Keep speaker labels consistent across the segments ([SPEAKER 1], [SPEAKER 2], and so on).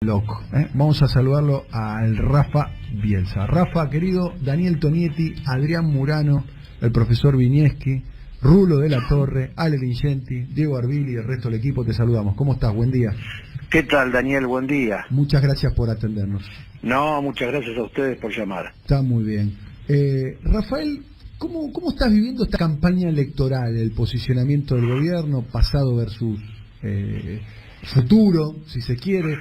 [SPEAKER 1] loco. Vamos a saludarlo al Rafa Bielsa. Rafa, querido, Daniel Tonietti, Adrián Murano, el profesor Vinieski, Rulo de la Torre, Ale Vincenti, Diego Arbili y el resto del equipo, te saludamos. ¿Cómo estás? Buen día.
[SPEAKER 2] ¿Qué tal, Daniel? Buen día.
[SPEAKER 1] Muchas gracias por atendernos.
[SPEAKER 2] No, muchas gracias a ustedes por llamar.
[SPEAKER 1] Está muy bien. Rafael, ¿cómo estás viviendo esta campaña electoral, el posicionamiento del gobierno, pasado versus futuro, si se quiere?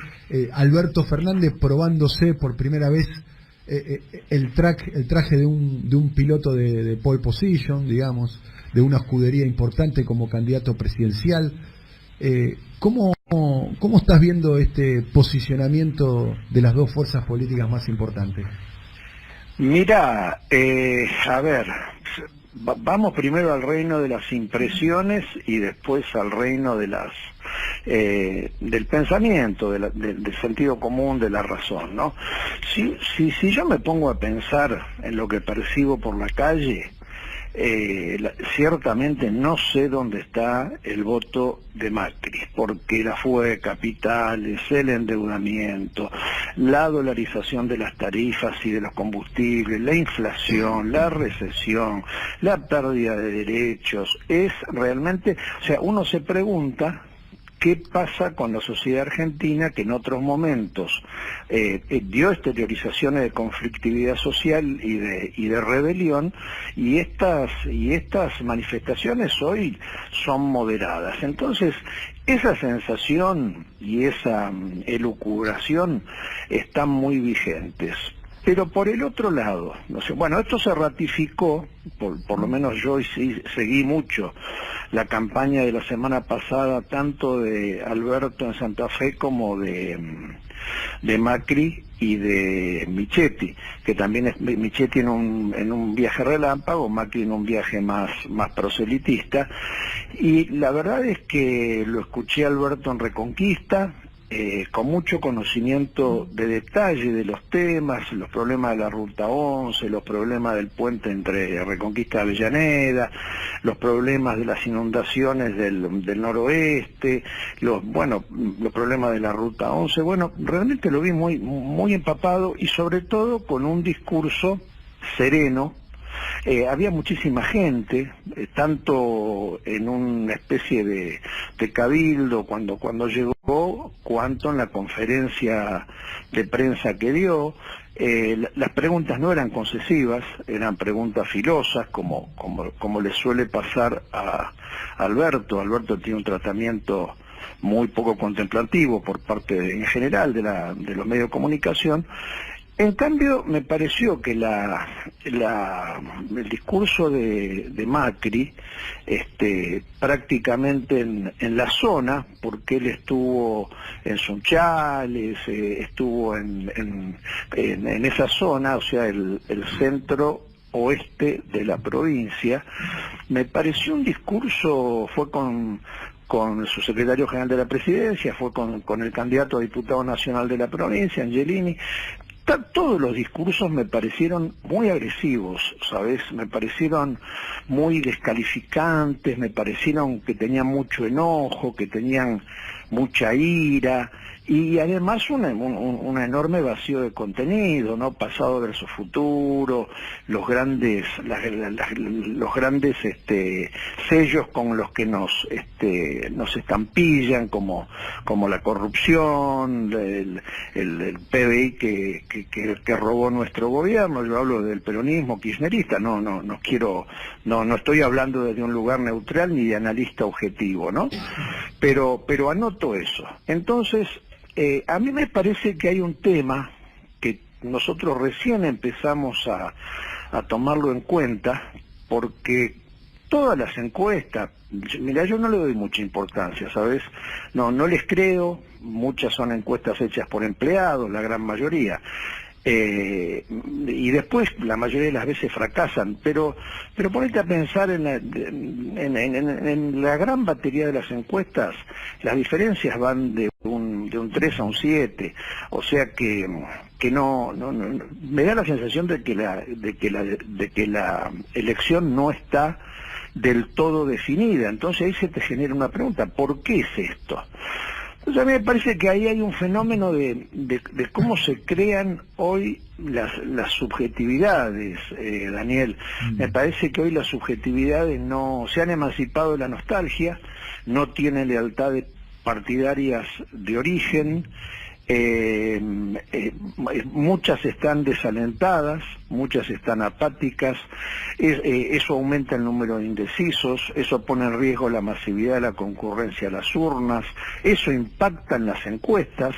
[SPEAKER 1] Alberto Fernández probándose por primera vez el traje de un piloto de pole position, digamos, de una escudería importante como candidato presidencial. ¿Cómo estás viendo este posicionamiento de las dos fuerzas políticas más importantes?
[SPEAKER 2] Mira, a ver, vamos primero al reino de las impresiones y después al reino de del pensamiento, del sentido común, de la razón, ¿no? Si yo me pongo a pensar en lo que percibo por la calle, ciertamente no sé dónde está el voto de Macri, porque la fuga de capitales, el endeudamiento, la dolarización de las tarifas y de los combustibles, la inflación, la recesión, la pérdida de derechos, es realmente, o sea, uno se pregunta ¿qué pasa con la sociedad argentina que en otros momentos dio exteriorizaciones de conflictividad social y de rebelión, y estas manifestaciones hoy son moderadas? Entonces, esa sensación y esa elucubración están muy vigentes. Pero por el otro lado, no sé, bueno, esto se ratificó, por lo menos yo sí seguí mucho la campaña de la semana pasada, tanto de Alberto en Santa Fe como de Macri y de Michetti, que también es Michetti en un viaje relámpago, Macri en un viaje más proselitista, y la verdad es que lo escuché a Alberto en Reconquista, con mucho conocimiento de detalle de los temas, los problemas de la Ruta 11, los problemas del puente entre Reconquista y Avellaneda, los problemas de las inundaciones del noroeste, los problemas de la Ruta 11. Bueno, realmente lo vi muy empapado y sobre todo con un discurso sereno. Había muchísima gente, tanto en una especie de cabildo cuando llegó, cuanto en la conferencia de prensa que dio. Las preguntas no eran concesivas, eran preguntas filosas, como le suele pasar a Alberto. Alberto tiene un tratamiento muy poco contemplativo por parte en general de los medios de comunicación. En cambio, me pareció que el discurso de Macri, prácticamente en la zona, porque él estuvo en Sunchales, estuvo en esa zona, o sea, el centro oeste de la provincia, me pareció un discurso, fue con su secretario general de la presidencia, fue con el candidato a diputado nacional de la provincia, Angelini. Todos los discursos me parecieron muy agresivos, ¿sabes? Me parecieron muy descalificantes, me parecieron que tenían mucho enojo, que tenían mucha ira, y además un enorme vacío de contenido, ¿no? Pasado versus futuro, los grandes sellos con los que nos estampillan, como la corrupción, el PBI que robó nuestro gobierno. Yo hablo del peronismo kirchnerista, no estoy hablando desde un lugar neutral ni de analista objetivo, ¿no? Pero anoto eso. Entonces, a mí me parece que hay un tema que nosotros recién empezamos a tomarlo en cuenta, porque todas las encuestas, mira, yo no le doy mucha importancia, ¿sabes? No les creo, muchas son encuestas hechas por empleados, la gran mayoría. Y después la mayoría de las veces fracasan, pero ponete a pensar en la gran batería de las encuestas, las diferencias van de un 3 a un 7, o sea que no me da la sensación de que la elección no está del todo definida. Entonces ahí se te genera una pregunta: ¿por qué es esto? Entonces a mí me parece que ahí hay un fenómeno de cómo se crean hoy las subjetividades, Daniel. Me parece que hoy las subjetividades no se han emancipado de la nostalgia, no tienen lealtades partidarias de origen, muchas están desalentadas, muchas están apáticas, eso aumenta el número de indecisos, eso pone en riesgo la masividad de la concurrencia a las urnas, eso impacta en las encuestas.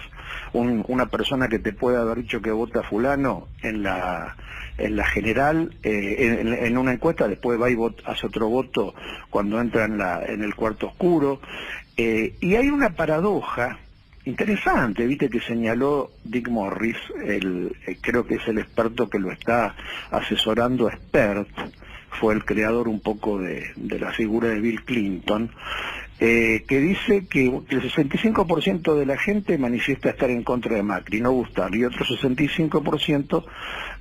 [SPEAKER 2] Una persona que te puede haber dicho que vota fulano en la general, en una encuesta, después va y hace otro voto cuando entra en el cuarto oscuro, y hay una paradoja interesante, viste, que señaló Dick Morris, creo que es el experto que lo está asesorando, Expert, fue el creador un poco de la figura de Bill Clinton, que dice que el 65% de la gente manifiesta estar en contra de Macri, no gustar, y otro 65%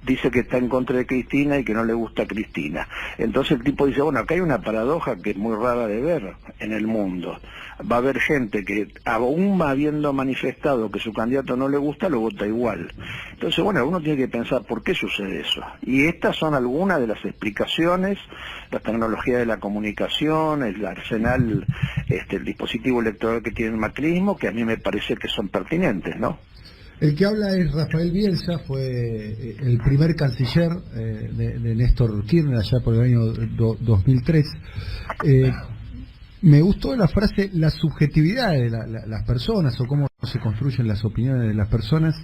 [SPEAKER 2] dice que está en contra de Cristina y que no le gusta a Cristina. Entonces el tipo dice, bueno, acá hay una paradoja que es muy rara de ver en el mundo. Va a haber gente que, aún habiendo manifestado que su candidato no le gusta, lo vota igual. Entonces, bueno, uno tiene que pensar por qué sucede eso. Y estas son algunas de las explicaciones, la tecnología de la comunicación, el arsenal, el dispositivo electoral que tiene el macrismo, que a mí me parece que son pertinentes, ¿no?
[SPEAKER 1] El que habla es Rafael Bielsa, fue el primer canciller de Néstor Kirchner allá por el año 2003. Me gustó la frase, la subjetividad de las personas, o cómo se construyen las opiniones de las personas,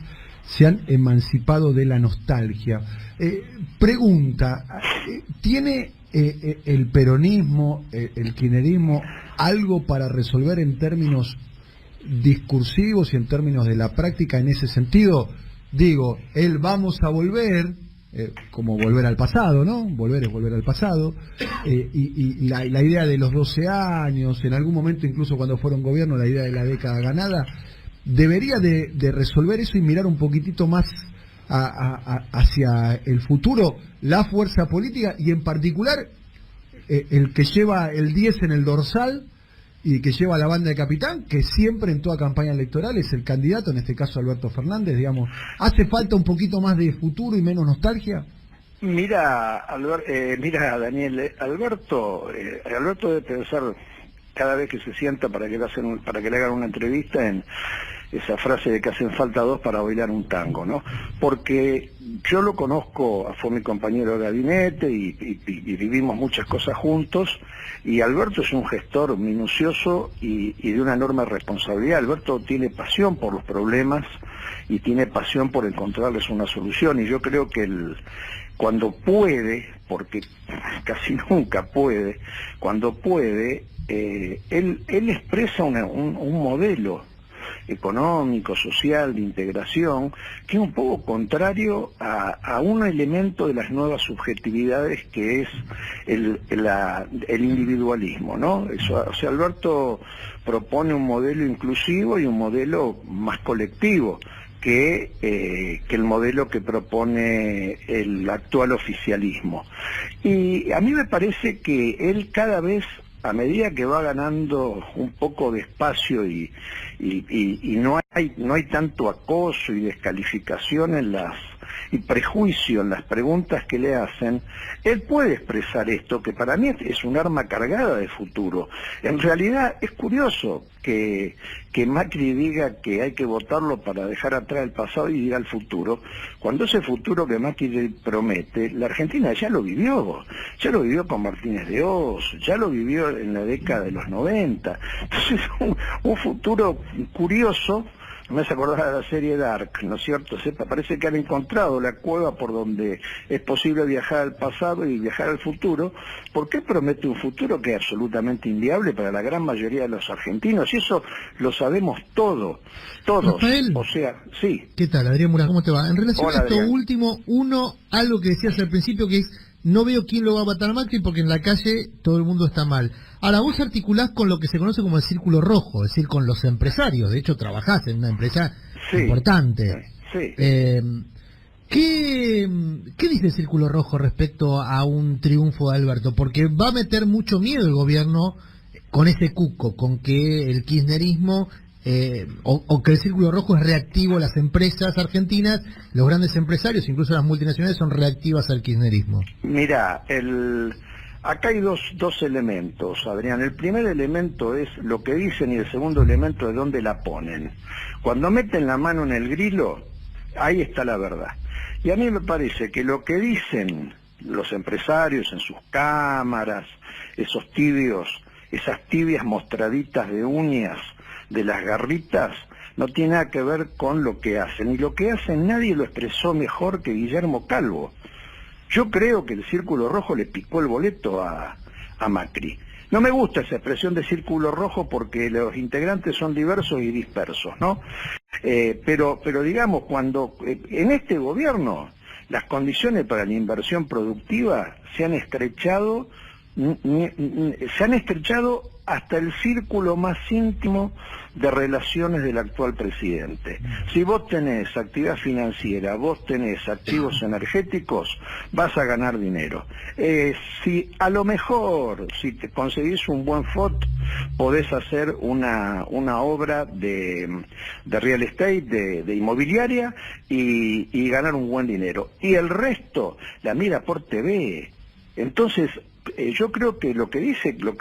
[SPEAKER 1] se han emancipado de la nostalgia. Pregunta, ¿tiene el peronismo, el kirchnerismo, algo para resolver en términos discursivos y en términos de la práctica en ese sentido? Digo, vamos a volver, como volver al pasado, ¿no? Volver es volver al pasado, y la idea de los 12 años, en algún momento incluso cuando fueron gobierno, la idea de la década ganada, debería de resolver eso y mirar un poquitito más hacia el futuro, la fuerza política, y en particular el que lleva el 10 en el dorsal y que lleva la banda de capitán, que siempre en toda campaña electoral es el candidato, en este caso Alberto Fernández, digamos. ¿Hace falta un poquito más de futuro y menos nostalgia?
[SPEAKER 2] Mira, mira, Daniel, Alberto debe pensar cada vez que se sienta para que le hagan una entrevista en esa frase de que hacen falta dos para bailar un tango, ¿no? Porque yo lo conozco, fue mi compañero de gabinete y vivimos muchas cosas juntos, y Alberto es un gestor minucioso y de una enorme responsabilidad. Alberto tiene pasión por los problemas y tiene pasión por encontrarles una solución, y yo creo que cuando puede, porque casi nunca puede, cuando puede, él expresa un modelo económico, social, de integración, que es un poco contrario a un elemento de las nuevas subjetividades que es el individualismo, ¿no? O sea, Alberto propone un modelo inclusivo y un modelo más colectivo que el modelo que propone el actual oficialismo. Y a mí me parece que él cada vez, a medida que va ganando un poco de espacio y no hay tanto acoso y descalificación y prejuicio en las preguntas que le hacen, él puede expresar esto, que para mí es un arma cargada de futuro. En realidad es curioso que Macri diga que hay que votarlo para dejar atrás el pasado y ir al futuro, cuando ese futuro que Macri promete, la Argentina ya lo vivió con Martínez de Oz, ya lo vivió en la década de los 90, entonces un futuro curioso. Me hace acordar de la serie Dark, ¿no es cierto? Parece que han encontrado la cueva por donde es posible viajar al pasado y viajar al futuro, porque él promete un futuro que es absolutamente inviable para la gran mayoría de los argentinos, y eso lo sabemos todos.
[SPEAKER 3] Rafael,
[SPEAKER 2] o sea, sí.
[SPEAKER 3] ¿Qué tal, Adrián Mura? ¿Cómo te va? En relación
[SPEAKER 2] Hola,
[SPEAKER 3] a esto
[SPEAKER 2] Adrián.
[SPEAKER 3] último, algo que decías al principio, que es, no veo quién lo va a matar a Macri porque en la calle todo el mundo está mal. Ahora, vos articulás con lo que se conoce como el círculo rojo, es decir, con los empresarios. De hecho, trabajás en una empresa importante.
[SPEAKER 2] Sí.
[SPEAKER 3] ¿Qué dice el círculo rojo respecto a un triunfo de Alberto? Porque va a meter mucho miedo el gobierno con ese cuco, con que el kirchnerismo o que el círculo rojo es reactivo a las empresas argentinas, los grandes empresarios, incluso las multinacionales, son reactivas al kirchnerismo?
[SPEAKER 2] Mira, acá hay dos elementos, Adrián. El primer elemento es lo que dicen y el segundo elemento es dónde la ponen. Cuando meten la mano en el grilo, ahí está la verdad. Y a mí me parece que lo que dicen los empresarios en sus cámaras, esas tibias mostraditas de uñas de las garritas, no tiene nada que ver con lo que hacen. Y lo que hacen nadie lo expresó mejor que Guillermo Calvo. Yo creo que el Círculo Rojo le picó el boleto a Macri. No me gusta esa expresión de Círculo Rojo porque los integrantes son diversos y dispersos, ¿no? Pero digamos, cuando en este gobierno las condiciones para la inversión productiva se han estrechado hasta el círculo más íntimo de relaciones del actual presidente. Si vos tenés actividad financiera, vos tenés activos energéticos, vas a ganar dinero. Si a lo mejor, si te conseguís un buen FOT, podés hacer una obra de real estate, de inmobiliaria, y ganar un buen dinero. Y el resto la mira por TV. Entonces, yo creo que lo que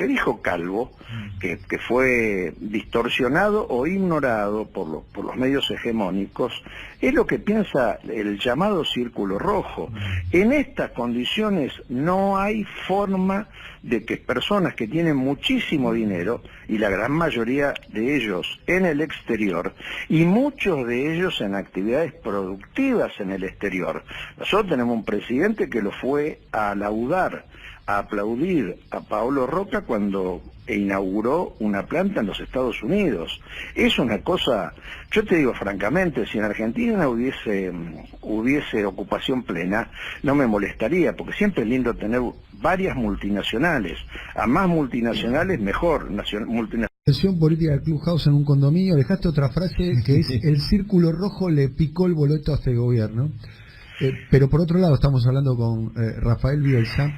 [SPEAKER 2] dijo Calvo, que fue distorsionado o ignorado por los medios hegemónicos, es lo que piensa el llamado Círculo Rojo. En estas condiciones no hay forma de que personas que tienen muchísimo dinero, y la gran mayoría de ellos en el exterior, y muchos de ellos en actividades productivas en el exterior. Nosotros tenemos un presidente que lo fue a laudar, a aplaudir a Paolo Roca cuando inauguró una planta en los Estados Unidos. Es una cosa, yo te digo francamente, si en Argentina hubiese ocupación plena, no me molestaría, porque siempre es lindo tener varias multinacionales. A más multinacionales, mejor.
[SPEAKER 1] Atención política del Clubhouse en un condominio. Dejaste otra frase que es: el Círculo Rojo le picó el boleto a este gobierno. Pero por otro lado, estamos hablando con Rafael Bielsa.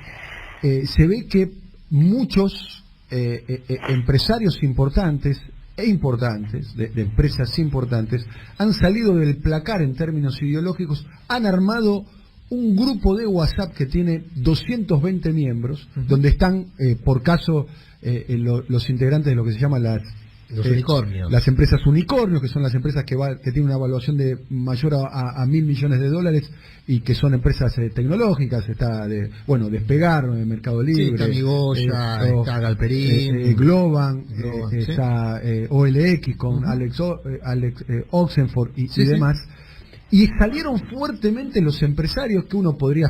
[SPEAKER 1] Se ve que muchos empresarios importantes de empresas importantes han salido del placar en términos ideológicos, han armado un grupo de WhatsApp que tiene 220 miembros, donde están, por caso, los integrantes de lo que se llama
[SPEAKER 3] los unicornios.
[SPEAKER 1] Las empresas unicornios, que son las empresas que tienen una evaluación de mayor a $1.000 millones y que son empresas tecnológicas. Está Despegar, Mercado Libre,
[SPEAKER 3] sí, está Migoya, está Galperín,
[SPEAKER 1] Globan,
[SPEAKER 3] ¿sí?
[SPEAKER 1] Está OLX con Alex Oxenford y demás. Y salieron fuertemente los empresarios que uno podría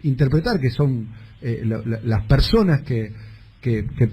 [SPEAKER 1] interpretar que son las personas que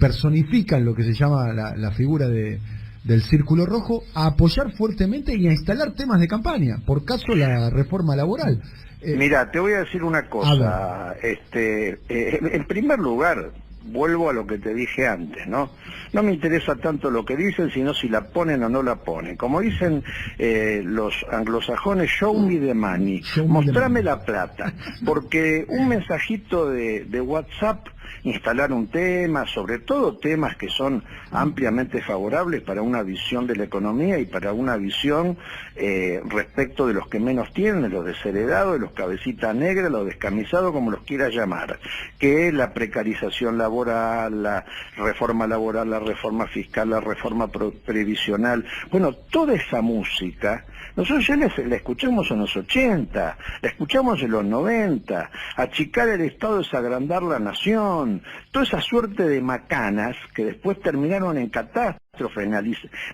[SPEAKER 1] personifican lo que se llama la figura del Círculo Rojo, a apoyar fuertemente y a instalar temas de campaña, por caso la reforma laboral.
[SPEAKER 2] Mira, te voy a decir una cosa. En primer lugar, vuelvo a lo que te dije antes, ¿no? No me interesa tanto lo que dicen, sino si la ponen o no la ponen. Como dicen los anglosajones, show me the money, mostrame la plata. Porque un mensajito de WhatsApp, instalar un tema, sobre todo temas que son ampliamente favorables para una visión de la economía y para una visión respecto de los que menos tienen, de los desheredados, de los cabecitas negras, los descamisados, como los quieras llamar, que es la precarización laboral, la reforma laboral, la reforma fiscal, la reforma previsional. Bueno, toda esa música nosotros ya la escuchamos en los 80, la escuchamos en los 90, achicar el Estado es agrandar la nación, toda esa suerte de macanas que después terminaron en catástrofe,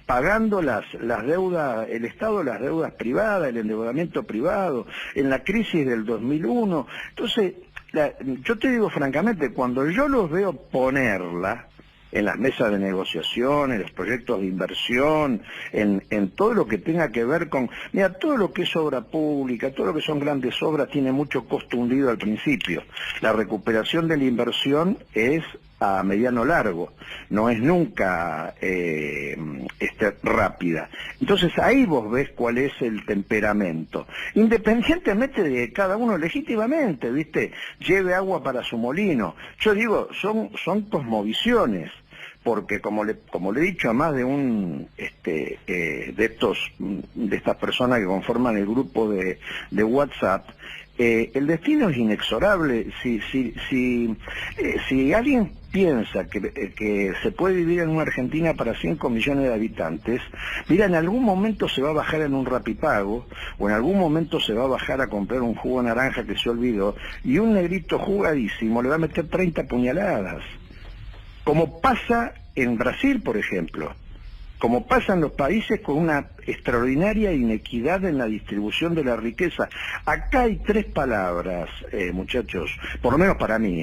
[SPEAKER 2] pagando las deudas, el Estado las deudas privadas, el endeudamiento privado, en la crisis del 2001. Entonces, yo te digo francamente, cuando yo los veo ponerla en las mesas de negociación, en los proyectos de inversión, en todo lo que tenga que ver con... Mira, todo lo que es obra pública, todo lo que son grandes obras tiene mucho costo hundido al principio. La recuperación de la inversión es a mediano largo, no es nunca rápida. Entonces ahí vos ves cuál es el temperamento, independientemente de que cada uno legítimamente, ¿viste?, lleve agua para su molino. Yo digo, son cosmovisiones, porque como le he dicho a más de un de estas personas que conforman el grupo de WhatsApp, el destino es inexorable. Si alguien piensa que se puede vivir en una Argentina para 5 millones de habitantes, mira, en algún momento se va a bajar en un Rapipago, o en algún momento se va a bajar a comprar un jugo de naranja que se olvidó, y un negrito jugadísimo le va a meter 30 puñaladas. Como pasa en Brasil, por ejemplo, como pasa en los países con una extraordinaria inequidad en la distribución de la riqueza. Acá hay 3 palabras, muchachos, por lo menos para mí,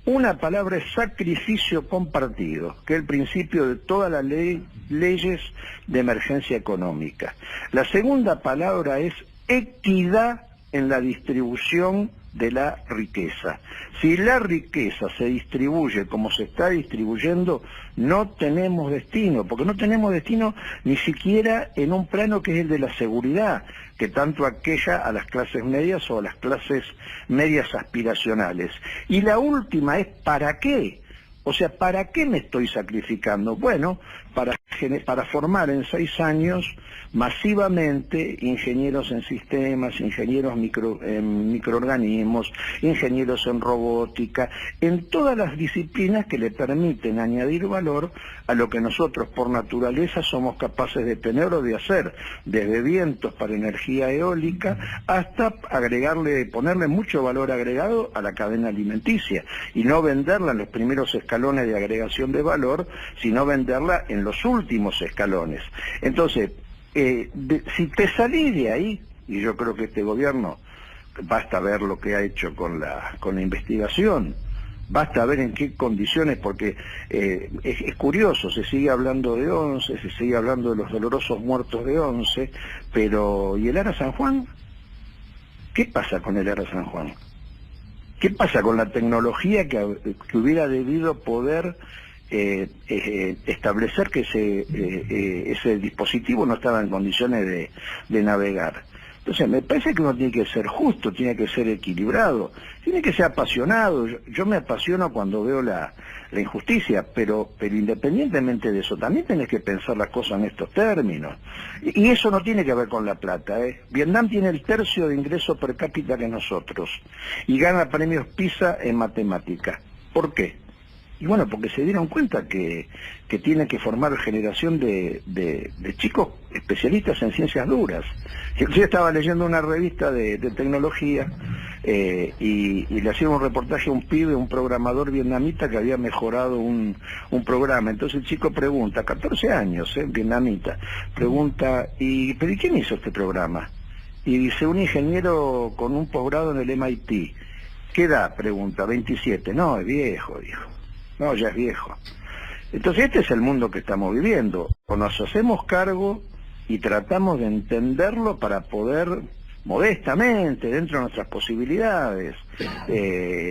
[SPEAKER 2] Una palabra es sacrificio compartido, que es el principio de todas las leyes de emergencia económica. La segunda palabra es equidad en la distribución de la riqueza. Si la riqueza se distribuye como se está distribuyendo, no tenemos destino, porque no tenemos destino ni siquiera en un plano que es el de la seguridad, que tanto aquella a las clases medias o a las clases medias aspiracionales. Y la última es ¿para qué? O sea, ¿para qué me estoy sacrificando? Bueno, para formar en 6 años masivamente ingenieros en sistemas, ingenieros en microorganismos, ingenieros en robótica, en todas las disciplinas que le permiten añadir valor a lo que nosotros por naturaleza somos capaces de tener o de hacer, desde vientos para energía eólica hasta ponerle mucho valor agregado a la cadena alimenticia, y no venderla en los primeros escalones de agregación de valor, sino venderla en los últimos escalones. Entonces, si te salís de ahí, y yo creo que este gobierno, basta ver lo que ha hecho con la investigación, basta ver en qué condiciones, porque es curioso, se sigue hablando de 11, se sigue hablando de los dolorosos muertos de 11, pero ¿y el Ara San Juan? ¿Qué pasa con el Ara San Juan? ¿Qué pasa con la tecnología que hubiera debido poder establecer que ese dispositivo no estaba en condiciones de navegar? Entonces me parece que uno tiene que ser justo, tiene que ser equilibrado, tiene que ser apasionado. Yo me apasiono cuando veo la injusticia, pero independientemente de eso, también tenés que pensar las cosas en estos términos. Y eso no tiene que ver con la plata, Vietnam tiene el tercio de ingreso per cápita que nosotros, y gana premios PISA en matemática. ¿Por qué? Y bueno, porque se dieron cuenta que tienen que formar generación de chicos especialistas en ciencias duras. Yo estaba leyendo una revista de tecnología y le hacían un reportaje a un pibe, un programador vietnamita que había mejorado un programa. Entonces el chico pregunta, 14 años, vietnamita, pregunta, ¿pero y quién hizo este programa? Y dice, un ingeniero con un posgrado en el MIT. ¿Qué edad? Pregunta, 27. No, es viejo, dijo. No, ya es viejo. Entonces este es el mundo que estamos viviendo. O nos hacemos cargo y tratamos de entenderlo para poder, modestamente, dentro de nuestras posibilidades.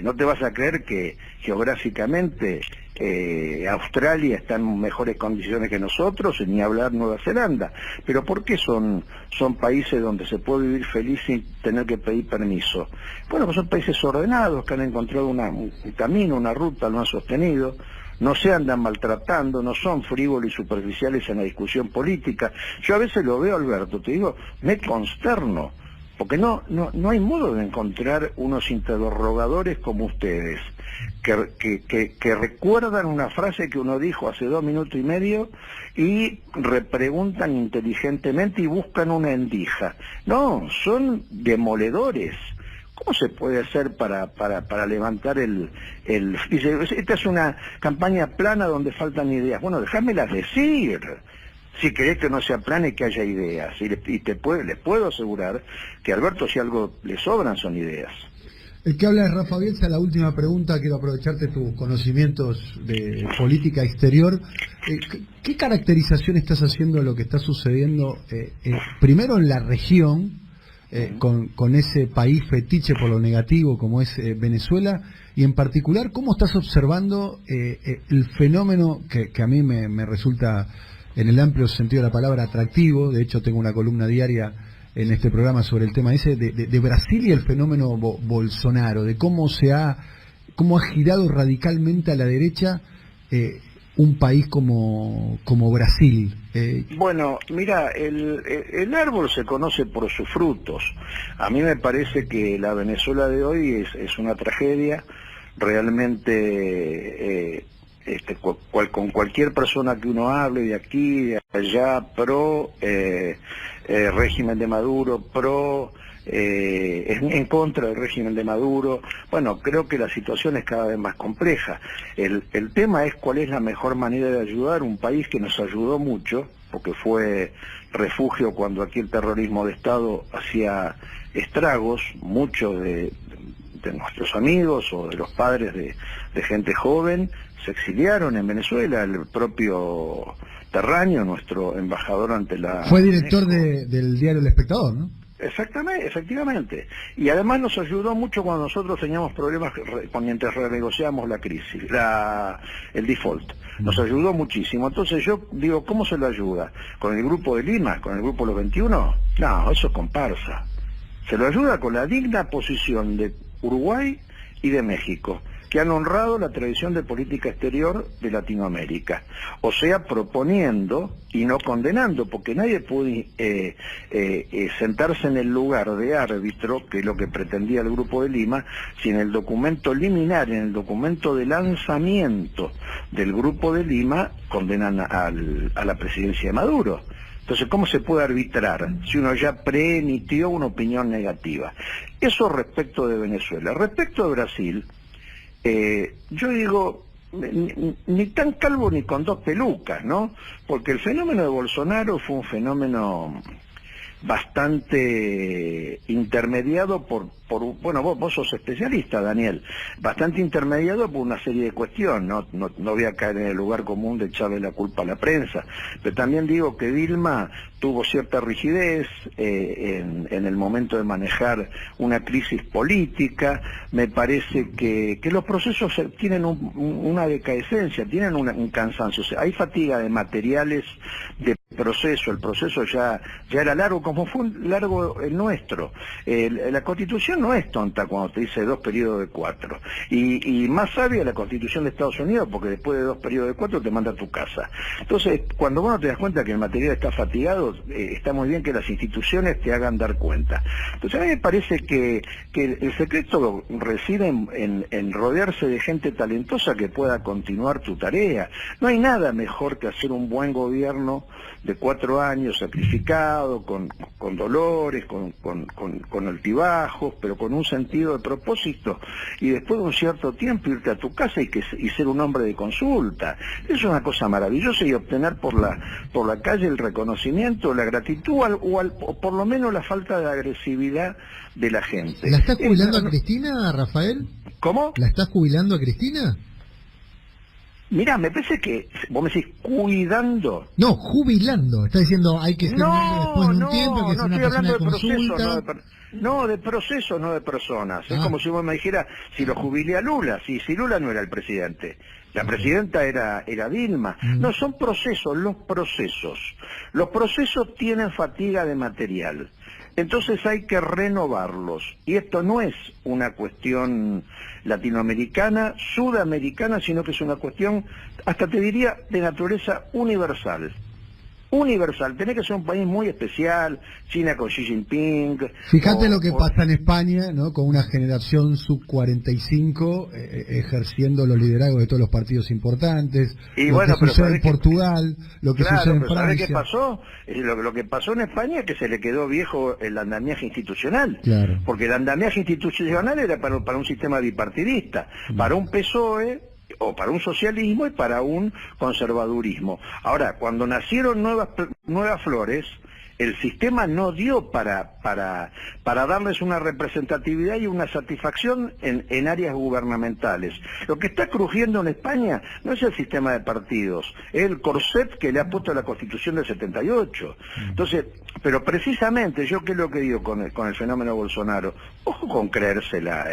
[SPEAKER 2] No te vas a creer que geográficamente Australia está en mejores condiciones que nosotros, ni hablar Nueva Zelanda. Pero ¿por qué son países donde se puede vivir feliz sin tener que pedir permiso? Bueno, pues son países ordenados, que han encontrado un camino, una ruta, lo han sostenido, no se andan maltratando, no son frívolos y superficiales en la discusión política. Yo a veces lo veo, Alberto, te digo, me consterno, porque no hay modo de encontrar unos interrogadores como ustedes, que recuerdan una frase que uno dijo hace 2 minutos y medio y repreguntan inteligentemente y buscan una endija. No, son demoledores. ¿Cómo se puede hacer para levantar dice, esta es una campaña plana donde faltan ideas? Bueno, déjamelas decir. Si querés que no sea plana y que haya ideas. Y les puedo asegurar que a Alberto, si algo le sobran, son ideas.
[SPEAKER 1] El que habla es Rafa Bielsa. La última pregunta, quiero aprovecharte tus conocimientos de política exterior. ¿Qué caracterización estás haciendo de lo que está sucediendo primero en la región, con ese país fetiche por lo negativo como es Venezuela, y en particular cómo estás observando el fenómeno que a mí me resulta, en el amplio sentido de la palabra, atractivo? De hecho tengo una columna diaria en este programa sobre el tema ese de Brasil y el fenómeno Bolsonaro, de cómo ha girado radicalmente a la derecha un país como Brasil?
[SPEAKER 2] Bueno, mira, el árbol se conoce por sus frutos. A mí me parece que la Venezuela de hoy es una tragedia. Realmente, con cualquier persona que uno hable de aquí, de allá, pro régimen de Maduro, en contra del régimen de Maduro, bueno, creo que la situación es cada vez más compleja. El tema es cuál es la mejor manera de ayudar un país que nos ayudó mucho, porque fue refugio cuando aquí el terrorismo de Estado hacía estragos. Muchos de nuestros amigos o de los padres de gente joven se exiliaron en Venezuela. El propio Terraño, nuestro embajador ante la...
[SPEAKER 1] Fue director del diario El Espectador, ¿no?
[SPEAKER 2] Exactamente, efectivamente. Y además nos ayudó mucho cuando nosotros teníamos problemas mientras renegociábamos la crisis, el default. Nos ayudó muchísimo. Entonces yo digo, ¿cómo se lo ayuda? ¿Con el Grupo de Lima? ¿Con el Grupo Los 21? No, eso es comparsa. Se lo ayuda con la digna posición de Uruguay y de México, que han honrado la tradición de política exterior de Latinoamérica, o sea, proponiendo y no condenando, porque nadie puede sentarse en el lugar de árbitro, que es lo que pretendía el Grupo de Lima, si en el documento liminar, en el documento de lanzamiento del Grupo de Lima, condenan a la presidencia de Maduro. Entonces, ¿cómo se puede arbitrar si uno ya preemitió una opinión negativa? Eso respecto de Venezuela. Respecto de Brasil, yo digo, ni tan calvo ni con dos pelucas, ¿no? Porque el fenómeno de Bolsonaro fue un fenómeno bastante intermediado bueno, vos sos especialista, Daniel, bastante intermediado por una serie de cuestiones. No voy a caer en el lugar común de echarle la culpa a la prensa, pero también digo que Dilma tuvo cierta rigidez en el momento de manejar una crisis política. Me parece que los procesos tienen una decaescencia, tienen un cansancio. O sea, hay fatiga de materiales, de proceso. El proceso ya era largo, como fue largo el nuestro. La Constitución no es tonta cuando te dice 2 periodos de 4. Y más sabia la Constitución de Estados Unidos, porque después de 2 periodos de 4 te manda a tu casa. Entonces, cuando vos no te das cuenta que el material está fatigado, está muy bien que las instituciones te hagan dar cuenta. Entonces, a mí me parece que el secreto reside en rodearse de gente talentosa que pueda continuar tu tarea. No hay nada mejor que hacer un buen gobierno de 4 años sacrificado, con dolores, con altibajos, pero con un sentido de propósito, y después de un cierto tiempo irte a tu casa y ser un hombre de consulta. Es una cosa maravillosa, y obtener por la calle el reconocimiento, la gratitud, o por lo menos la falta de agresividad de la gente.
[SPEAKER 3] ¿La estás jubilando a Cristina, Rafael?
[SPEAKER 2] ¿Cómo?
[SPEAKER 3] ¿La estás jubilando a Cristina?
[SPEAKER 2] Mirá, me parece que vos me decís cuidando.
[SPEAKER 3] No, jubilando. Está diciendo hay que ser un hombre después de un tiempo, que es una persona de consulta.
[SPEAKER 2] De proceso, no de personas. Es como si vos me dijeras, si lo jubilé a Lula, si Lula no era el presidente. La presidenta era Dilma. No, son procesos, los procesos. Los procesos tienen fatiga de material. Entonces hay que renovarlos. Y esto no es una cuestión latinoamericana, sudamericana, sino que es una cuestión, hasta te diría, de naturaleza universal. Universal. Tenés que ser un país muy especial, China con Xi Jinping.
[SPEAKER 1] Fíjate lo que pasa en España, ¿no? Con una generación sub-45 ejerciendo los liderazgos de todos los partidos importantes.
[SPEAKER 2] Y
[SPEAKER 1] lo
[SPEAKER 2] bueno,
[SPEAKER 1] que sucede en Portugal, lo que sucede en Francia.
[SPEAKER 2] ¿Sabés qué pasó? Lo que pasó en España es que se le quedó viejo el andamiaje institucional.
[SPEAKER 1] Claro.
[SPEAKER 2] Porque el andamiaje institucional era para un sistema bipartidista, para un PSOE, o para un socialismo y para un conservadurismo. Ahora, cuando nacieron nuevas flores, el sistema no dio para darles una representatividad y una satisfacción en áreas gubernamentales. Lo que está crujiendo en España no es el sistema de partidos, es el corset que le ha puesto la Constitución del 78. Entonces, pero precisamente, yo qué es lo que digo con el fenómeno Bolsonaro, ojo con creérsela,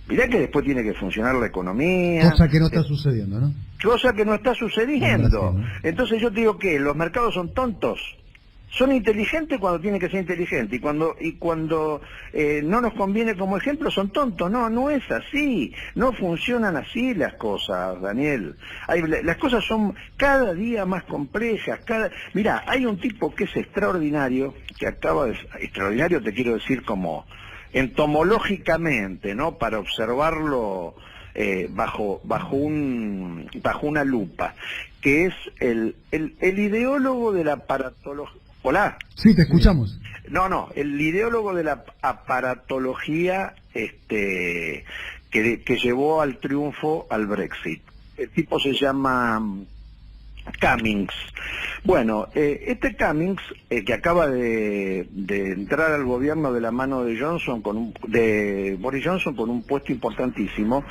[SPEAKER 2] Mirá que después tiene que funcionar la economía.
[SPEAKER 1] Cosa que no está sucediendo, ¿no?
[SPEAKER 2] Cosa que no está sucediendo.
[SPEAKER 1] Brasil, ¿no?
[SPEAKER 2] Entonces yo te digo que los mercados son tontos. Son inteligentes cuando tienen que ser inteligentes y cuando no nos conviene como ejemplo son tontos. No es así, no funcionan así las cosas, Daniel. Las cosas son cada día más complejas. Mirá, hay un tipo que es extraordinario, extraordinario te quiero decir como entomológicamente, ¿no? Para observarlo bajo una lupa, que es el ideólogo de la aparatología. Hola.
[SPEAKER 1] Sí, te escuchamos.
[SPEAKER 2] El ideólogo de la aparatología que llevó al triunfo al Brexit. El tipo se llama Cummings. Bueno, este Cummings, que acaba de entrar al gobierno de la mano de Boris Johnson con un puesto importantísimo,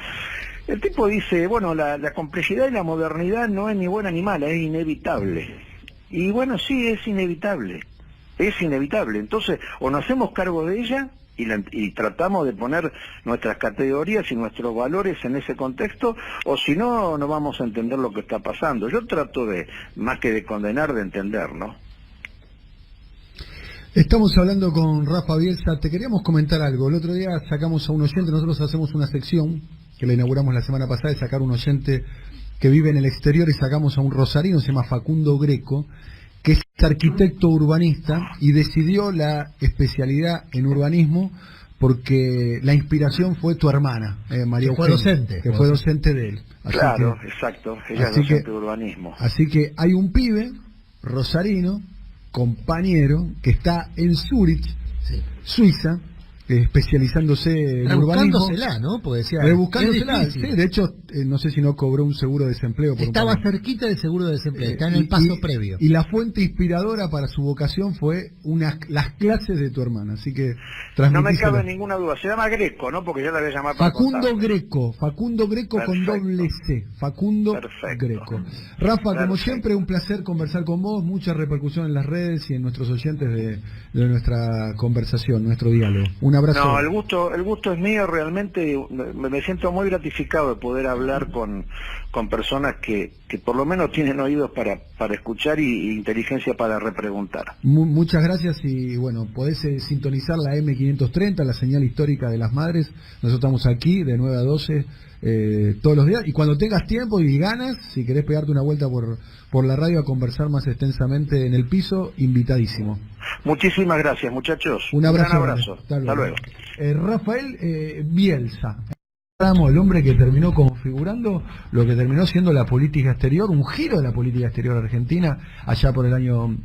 [SPEAKER 2] el tipo dice, bueno, la complejidad y la modernidad no es ni buena ni mala, es inevitable. Y bueno, sí, es inevitable. Entonces, o nos hacemos cargo de ella y tratamos de poner nuestras categorías y nuestros valores en ese contexto, o si no, no vamos a entender lo que está pasando. Yo trato más que de condenar, de entender, ¿no?
[SPEAKER 1] Estamos hablando con Rafa Bielsa. Te queríamos comentar algo. El otro día sacamos a un oyente, nosotros hacemos una sección que la inauguramos la semana pasada, de sacar un oyente que vive en el exterior, y sacamos a un rosarino, se llama Facundo Greco, que es arquitecto urbanista y decidió la especialidad en urbanismo porque la inspiración fue tu hermana, María Eugenia, que fue docente de él.
[SPEAKER 2] Exacto, ella es docente de urbanismo.
[SPEAKER 1] Así que hay un pibe rosarino, compañero, que está en Zúrich, Suiza, especializándose en urbanismo.
[SPEAKER 3] Rebuscándosela, ¿no? Porque decía,
[SPEAKER 1] rebuscándosela, sí, de hecho, no sé si no cobró un seguro de desempleo.
[SPEAKER 3] Estaba cerquita del seguro de desempleo, está en el paso previo.
[SPEAKER 1] Y la fuente inspiradora para su vocación fue las clases de tu hermana, así que
[SPEAKER 2] no me cabe ninguna duda, se llama Greco, ¿no? Porque yo la voy a llamar
[SPEAKER 1] Facundo Greco con doble C, Facundo Greco. Rafa, como siempre, un placer conversar con vos, mucha repercusión en las redes y en nuestros oyentes de nuestra conversación, nuestro diálogo. Un abrazo.
[SPEAKER 2] No, el gusto es mío, realmente me siento muy gratificado de poder hablar con personas que por lo menos tienen oídos para escuchar y inteligencia para repreguntar.
[SPEAKER 1] Muchas gracias, y bueno, podés sintonizar la M530, la señal histórica de las madres. Nosotros estamos aquí de 9 a 12 todos los días, y cuando tengas tiempo y ganas, si querés pegarte una vuelta por la radio a conversar más extensamente en el piso, invitadísimo.
[SPEAKER 2] Muchísimas gracias, muchachos.
[SPEAKER 1] Un abrazo.
[SPEAKER 2] Un gran abrazo.
[SPEAKER 1] Hasta luego. Rafael Bielsa, el hombre que terminó configurando lo que terminó siendo la política exterior, un giro de la política exterior argentina allá por el año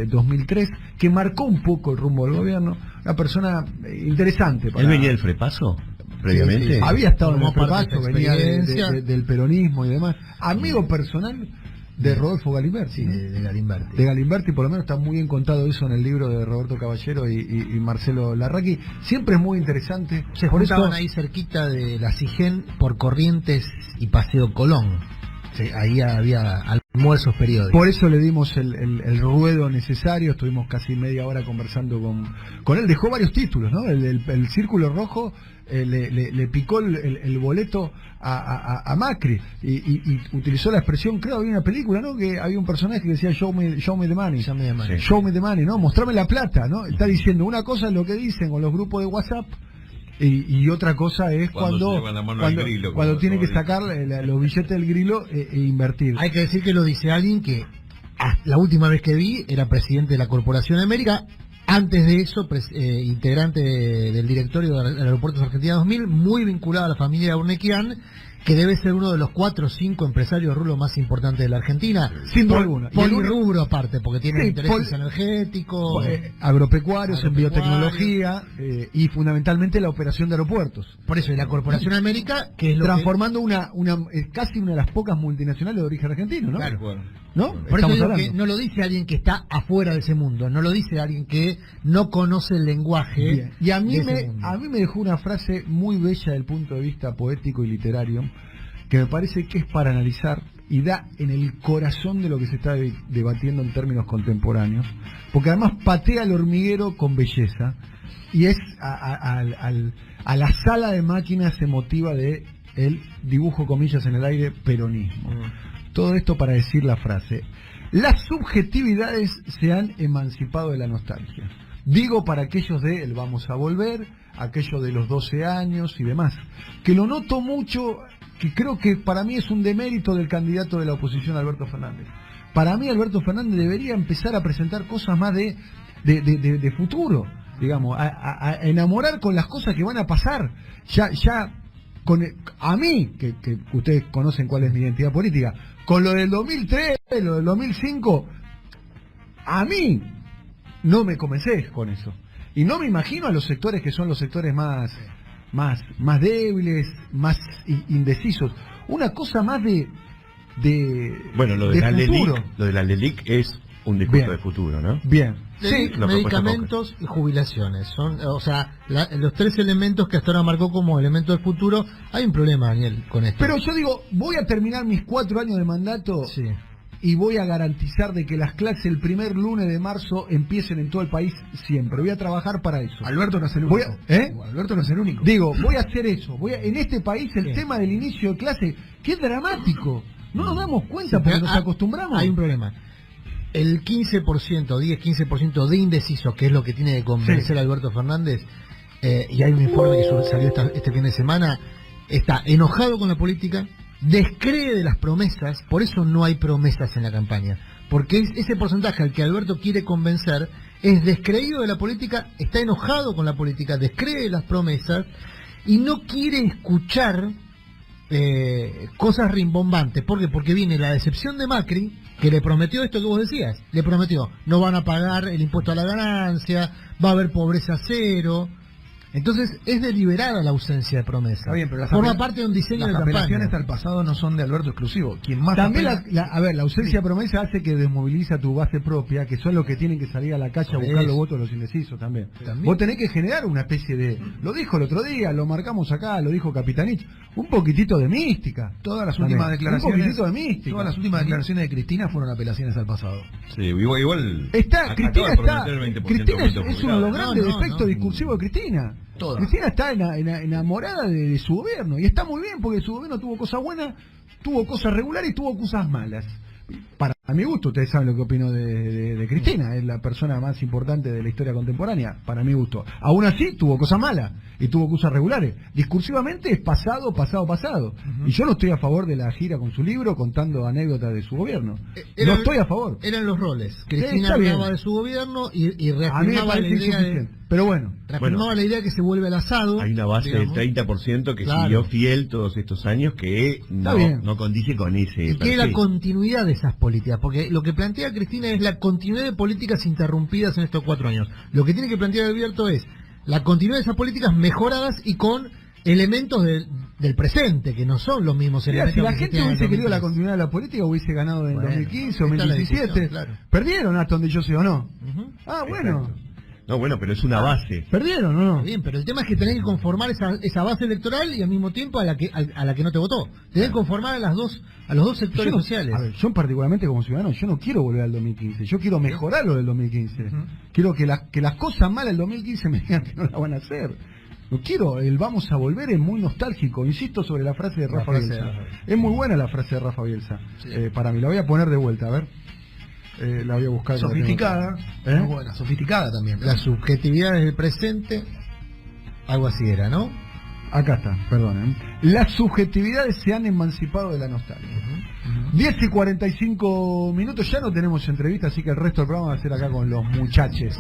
[SPEAKER 1] 2003, que marcó un poco el rumbo del gobierno. Una persona interesante.
[SPEAKER 4] ¿Él venía del Frepaso previamente?
[SPEAKER 1] Sí. Había estado en el Frepaso, venía del peronismo y demás. Amigo personal de Rodolfo Galimberti, ¿no?
[SPEAKER 3] de Galimberti.
[SPEAKER 1] De Galimberti, por lo menos está muy bien contado eso en el libro de Roberto Caballero y Marcelo Larraqui. Siempre es muy interesante.
[SPEAKER 3] Se juntaban ahí cerquita de la Sigen por Corrientes y Paseo Colón. Sí, ahí había almuerzos periódicos.
[SPEAKER 1] Por eso le dimos el ruedo necesario, estuvimos casi media hora conversando con él. Dejó varios títulos, ¿no? El Círculo Rojo le picó el boleto a Macri y utilizó la expresión, creo, había una película, ¿no? Que había un personaje que decía show me the money,
[SPEAKER 3] show me the money.
[SPEAKER 1] Sí. Show me the money, ¿no? Mostrame la plata, ¿no? Está diciendo una cosa es lo que dicen con los grupos de WhatsApp, y otra cosa es cuando tiene que sacar los billetes del grilo e invertir.
[SPEAKER 3] Hay que decir que lo dice alguien que la última vez que vi era presidente de la Corporación América. Antes de eso, integrante del directorio de Aeropuertos Argentina 2000, muy vinculado a la familia Urnequian, que debe ser uno de los 4 o 5 empresarios rubro más importantes de la Argentina.
[SPEAKER 1] Sin duda alguna.
[SPEAKER 3] Polirrubro aparte, porque tiene intereses energéticos,
[SPEAKER 1] agropecuarios, en biotecnología y fundamentalmente la operación de aeropuertos.
[SPEAKER 3] Por eso, y la Corporación América, que es lo
[SPEAKER 1] transformando casi una de las pocas multinacionales de origen argentino, ¿no?
[SPEAKER 3] Claro.
[SPEAKER 1] ¿No?
[SPEAKER 3] Por eso digo que no lo dice alguien que está afuera de ese mundo, no lo dice alguien que no conoce el lenguaje.
[SPEAKER 1] Bien. Y a mí me dejó una frase muy bella desde el punto de vista poético y literario, que me parece que es para analizar y da en el corazón de lo que se está debatiendo en términos contemporáneos, porque además patea el hormiguero con belleza, y es a la sala de máquinas emotiva de el dibujo, comillas en el aire, peronismo. Todo esto para decir la frase: Las subjetividades se han emancipado de la nostalgia. Digo para aquellos de el vamos a volver, aquellos de los 12 años y demás, que lo noto mucho, que creo que para mí es un demérito del candidato de la oposición, Alberto Fernández. Para mí Alberto Fernández debería empezar a presentar cosas más de futuro, digamos, a enamorar con las cosas que van a pasar. A mí, que ustedes conocen cuál es mi identidad política, con lo del 2003, lo del 2005, a mí no me convencés con eso. Y no me imagino a los sectores que son los sectores más débiles, más indecisos. Una cosa más
[SPEAKER 4] bueno, lo de la LELIC es un discurso de futuro, ¿no?
[SPEAKER 1] Bien.
[SPEAKER 3] Sí, medicamentos y jubilaciones. Son, los tres elementos que hasta ahora marcó como elementos del futuro. Hay un problema, Daniel, con esto.
[SPEAKER 1] Pero yo digo, voy a terminar mis 4 años de mandato y voy a garantizar de que las clases el primer lunes de marzo empiecen en todo el país siempre. Voy a trabajar para eso.
[SPEAKER 5] Alberto no es el único. Alberto no es el único.
[SPEAKER 1] Digo, voy a hacer eso. En este país el tema del inicio de clase, que es dramático. No nos damos cuenta porque nos acostumbramos.
[SPEAKER 3] Hay un problema. El 15%, 10-15% de indecisos, que es lo que tiene que convencer a Alberto Fernández, y hay un informe que salió este fin de semana, está enojado con la política, descree de las promesas, por eso no hay promesas en la campaña, porque ese porcentaje al que Alberto quiere convencer es descreído de la política, está enojado con la política, descree de las promesas y no quiere escuchar cosas rimbombantes. ¿Por qué? Porque viene la decepción de Macri, que le prometió esto que vos decías. Le prometió, no van a pagar el impuesto a la ganancia, va a haber pobreza cero. Entonces es deliberada la ausencia de promesa.
[SPEAKER 5] Está bien, pero
[SPEAKER 3] forma parte de un diseño de campaña.
[SPEAKER 5] Las apelaciones al pasado no son de Alberto exclusivo. Quien más
[SPEAKER 1] también la ausencia de promesa hace que desmoviliza tu base propia, que son los que tienen que salir a la calle a buscar los votos de los indecisos también. Vos tenés que generar una especie de... Lo dijo el otro día, lo marcamos acá, lo dijo Capitanich, un poquitito de mística.
[SPEAKER 5] Todas las últimas declaraciones...
[SPEAKER 1] Un poquitito de mística.
[SPEAKER 5] Todas las últimas declaraciones de Cristina fueron apelaciones al pasado.
[SPEAKER 4] Sí, igual
[SPEAKER 1] Cristina es uno de los grandes defectos discursivos de Cristina.
[SPEAKER 5] Todas.
[SPEAKER 1] Cristina está enamorada de su gobierno, y está muy bien porque su gobierno tuvo cosas buenas, tuvo cosas regulares y tuvo cosas malas. Para mi gusto, ustedes saben lo que opino de Cristina, es la persona más importante de la historia contemporánea, para mi gusto. Aún así, tuvo cosas malas y tuvo cosas regulares. Discursivamente es pasado. Y yo no estoy a favor de la gira con su libro contando anécdotas de su gobierno. No estoy a favor.
[SPEAKER 3] Eran los roles. Cristina hablaba de su gobierno y reafirmaba la idea
[SPEAKER 1] pero bueno,
[SPEAKER 3] reafirmaba la idea que se vuelve al asado.
[SPEAKER 4] Hay una base del 30% que siguió fiel todos estos años, que no condice con ese.
[SPEAKER 3] Y que es la continuidad de esas políticas, porque lo que plantea Cristina es la continuidad de políticas interrumpidas en estos 4 años. Lo que tiene que plantear Alberto es la continuidad de esas políticas mejoradas y con elementos del presente, que no son los mismos elementos.
[SPEAKER 1] Si la gente hubiese querido la continuidad de la política, hubiese ganado en 2015 o 2017. Perdieron hasta donde yo sé, ¿o no? Bueno.
[SPEAKER 4] No, bueno, pero es una base.
[SPEAKER 1] ¿Perdieron o no?
[SPEAKER 3] Está bien, pero el tema es que tenés que conformar esa base electoral y al mismo tiempo a la que no te votó. Tenés que conformar a los dos sectores sociales.
[SPEAKER 1] A ver, yo particularmente como ciudadano, yo no quiero volver al 2015. Yo quiero mejorar lo del 2015. Quiero que las cosas malas del 2015 me digan que no las van a hacer. No quiero, el vamos a volver es muy nostálgico. Insisto sobre la frase de Rafa Bielsa. Es muy buena la frase de Rafa Bielsa. Para mí, la voy a poner de vuelta, a ver. La voy a buscar.
[SPEAKER 5] Sofisticada. Muy buena, sofisticada también.
[SPEAKER 3] La subjetividad del presente, algo así era, ¿no?
[SPEAKER 1] Acá está, perdonen. Las subjetividades se han emancipado de la nostalgia. 10:45 minutos, ya no tenemos entrevista, así que el resto del programa va a ser acá con los muchachos.